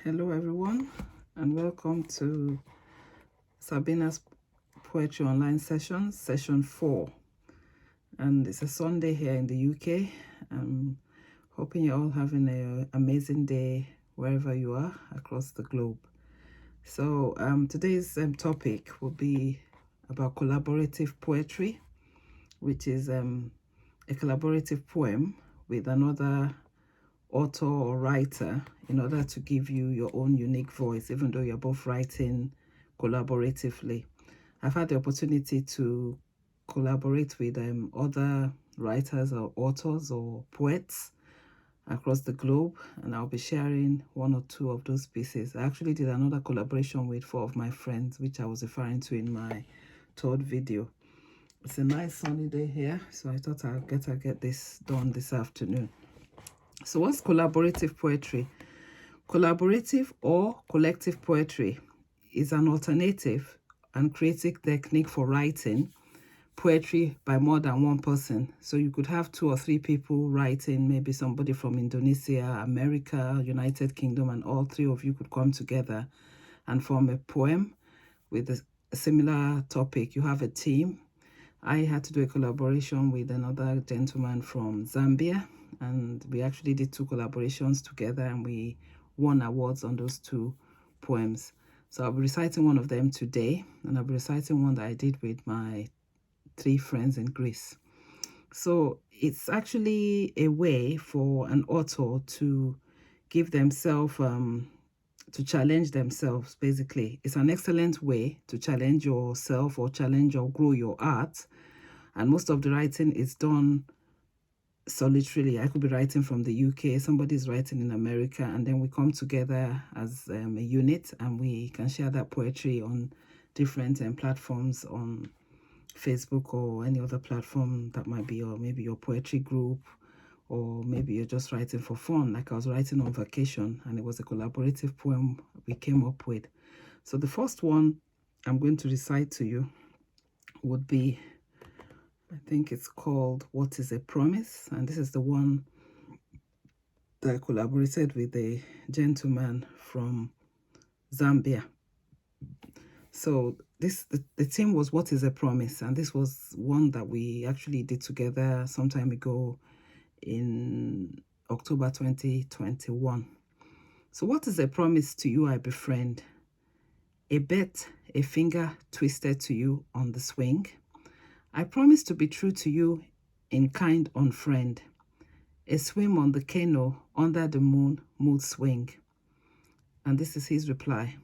Hello everyone, and welcome to Sabina's Poetry Online Session, Session 4. And it's a Sunday here in the UK. I'm hoping you're all having an amazing day wherever you are across the globe. So today's topic will be about collaborative poetry, which is a collaborative poem with another author or writer in order to give you your own unique voice, even though you're both writing collaboratively. I've had the opportunity to collaborate with other writers or authors or poets across the globe, and I'll be sharing one or two of those pieces. I actually did another collaboration with 4 of my friends, which I was referring to in my third video. It's a nice sunny day here, so I thought I'll get this done this afternoon. So what's collaborative poetry? Collaborative or collective poetry is an alternative and creative technique for writing poetry by more than one person. So you could have 2 or 3 people writing, maybe somebody from Indonesia, America, United Kingdom, and all 3 of you could come together and form a poem with a similar topic. You have a team. I had to do a collaboration with another gentleman from Zambia, and we actually did 2 collaborations together, and we won awards on those 2 poems. So I'll be reciting one of them today, and I'll be reciting one that I did with my 3 friends in Greece. So it's actually a way for an author to give themselves, to challenge themselves, basically. It's an excellent way to challenge yourself or challenge or grow your art. And most of the writing is done solitarily. I could be writing from the UK, somebody's writing in America, and then we come together as a unit, and we can share that poetry on different platforms on Facebook or any other platform that might be, or maybe your poetry group, or maybe you're just writing for fun. Like I was writing on vacation, and it was a collaborative poem we came up with. So the first one I'm going to recite to you would be, I think it's called What is a Promise? And this is the one that I collaborated with a gentleman from Zambia. So the theme was What is a Promise? And this was one that we actually did together some time ago in October 2021. So what is a promise to you I befriend? A bet, a finger twisted to you on the swing. I promise to be true to you in kind unfriend. A swim on the canoe under the mood swing. And this is his reply.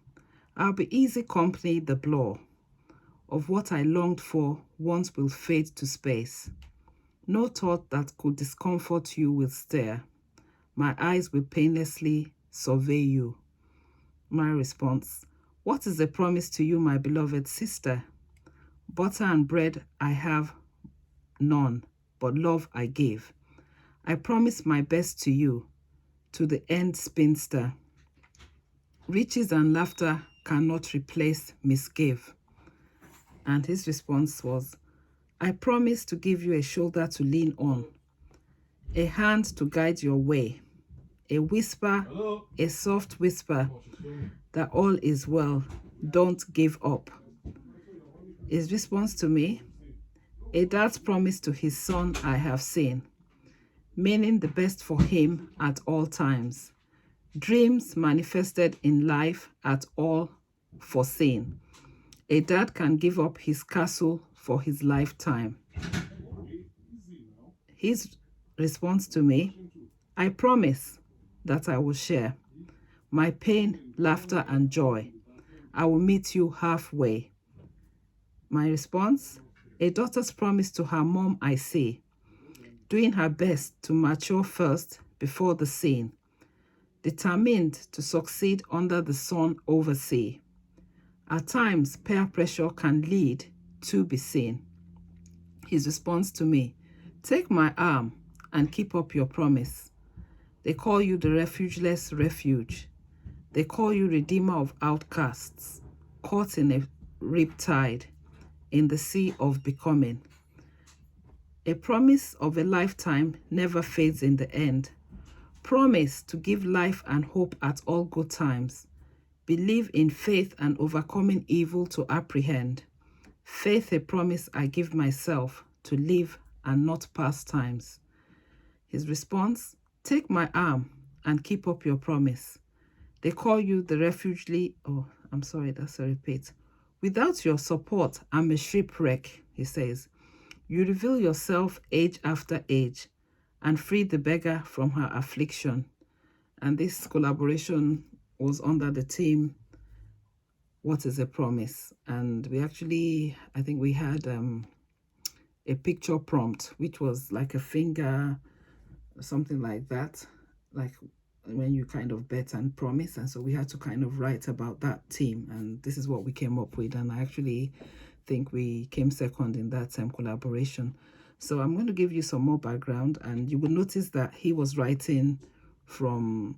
I'll be easy company the blow of what I longed for once will fade to space. No thought that could discomfort you will stare. My eyes will painlessly survey you. My response, what is a promise to you, my beloved sister? Butter and bread I have none, but love I give. I promise my best to you, to the end spinster. Riches and laughter cannot replace misgive. And his response was, I promise to give you a shoulder to lean on, a hand to guide your way, a whisper, a soft whisper, that all is well, don't give up. His response to me, a dad's promise to his son I have seen, meaning the best for him at all times. Dreams manifested in life at all foreseen. A dad can give up his castle for his lifetime. His response to me, I promise that I will share my pain, laughter, and joy. I will meet you halfway. My response, a daughter's promise to her mom I see, doing her best to mature first before the scene, determined to succeed under the sun over sea. At times, peer pressure can lead to be seen. His response to me, take my arm and keep up your promise. They call you the refugeless refuge. They call you redeemer of outcasts, caught in a riptide, in the sea of becoming. A promise of a lifetime never fades in the end. Promise to give life and hope at all good times. Believe in faith and overcoming evil to apprehend. Faith a promise I give myself to live and not past times. His response, take my arm and keep up your promise. They call you the refugee. Oh, I'm sorry, that's a repeat. Without your support, I'm a shipwreck, he says. You reveal yourself age after age and free the beggar from her affliction. And this collaboration was under the theme, What is a Promise? And we actually, I think we had a picture prompt, which was like a finger, something like that, like when you kind of bet and promise. And so we had to kind of write about that theme, and this is what we came up with. And I actually think we came second in that collaboration. So I'm going to give you some more background, and you will notice that he was writing from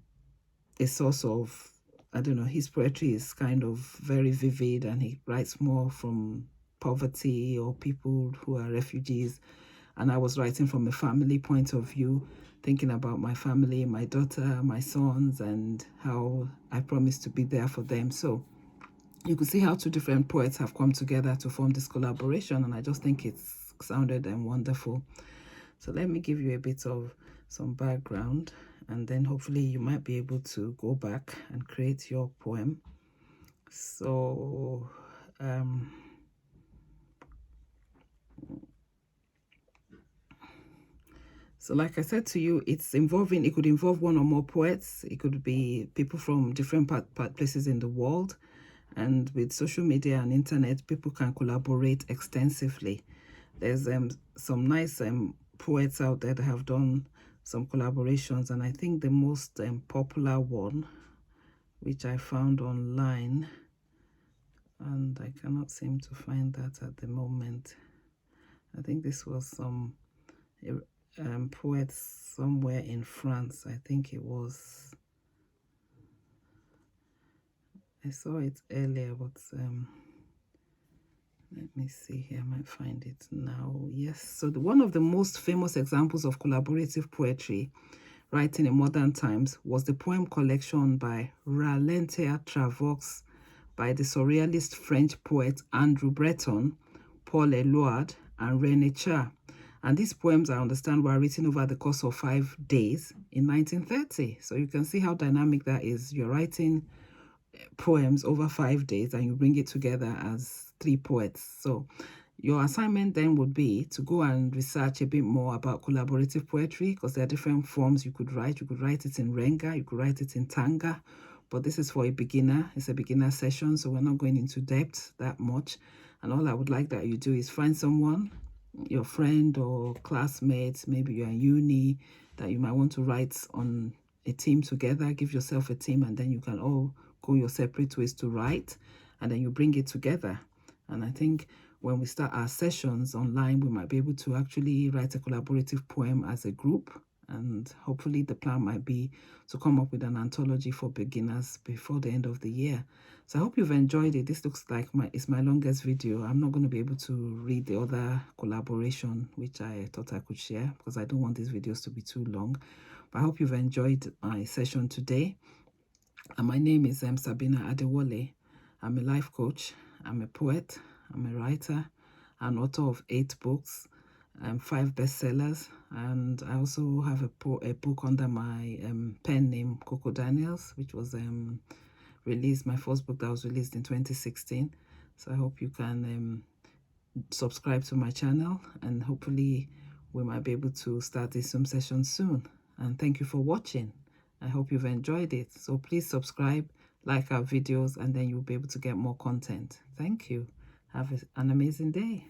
a source of, I don't know, his poetry is kind of very vivid, and he writes more from poverty or people who are refugees. And I was writing from a family point of view, thinking about my family, my daughter, my sons, and how I promised to be there for them. So you could see how two different poets have come together to form this collaboration, and I just think it's sounded wonderful. So let me give you a bit of some background, and then hopefully you might be able to go back and create your poem. So so like I said to you, it could involve one or more poets. It could be people from different places in the world. And with social media and internet, people can collaborate extensively. There's some nice poets out there that have done some collaborations. And I think the most popular one, which I found online, and I cannot seem to find that at the moment. I think this was some poets somewhere in France. I think it was, I saw it earlier, but let me see here, I might find it now. Yes, so one of the most famous examples of collaborative poetry writing in modern times was the poem collection by Ralentia Travox by the surrealist French poet Andrew Breton, Paul Eluard, and René Char. And these poems, I understand, were written over the course of 5 days in 1930. So you can see how dynamic that is. You're writing poems over 5 days and you bring it together as 3 poets. So your assignment then would be to go and research a bit more about collaborative poetry, because there are different forms you could write. You could write it in Renga, you could write it in Tanga, but this is for a beginner. It's a beginner session, so we're not going into depth that much. And all I would like that you do is find someone, your friend or classmates, maybe you're in uni, that you might want to write on a team together. Give yourself a team, and then you can all go your separate ways to write, and then you bring it together. And I think when we start our sessions online, we might be able to actually write a collaborative poem as a group. And hopefully the plan might be to come up with an anthology for beginners before the end of the year. So I hope you've enjoyed it. This looks like it's my longest video. I'm not going to be able to read the other collaboration, which I thought I could share, because I don't want these videos to be too long. But I hope you've enjoyed my session today. And my name is Sabina Adewale. I'm a life coach. I'm a poet. I'm a writer, an author of 8 books, 5 bestsellers, and I also have a book under my pen name Coco Daniels, which was released, my first book that was released in 2016. So I hope you can subscribe to my channel, and hopefully we might be able to start this Zoom session soon. And thank you for watching. I hope you've enjoyed it. So please subscribe, like our videos, and then you'll be able to get more content. Thank you. Have an amazing day.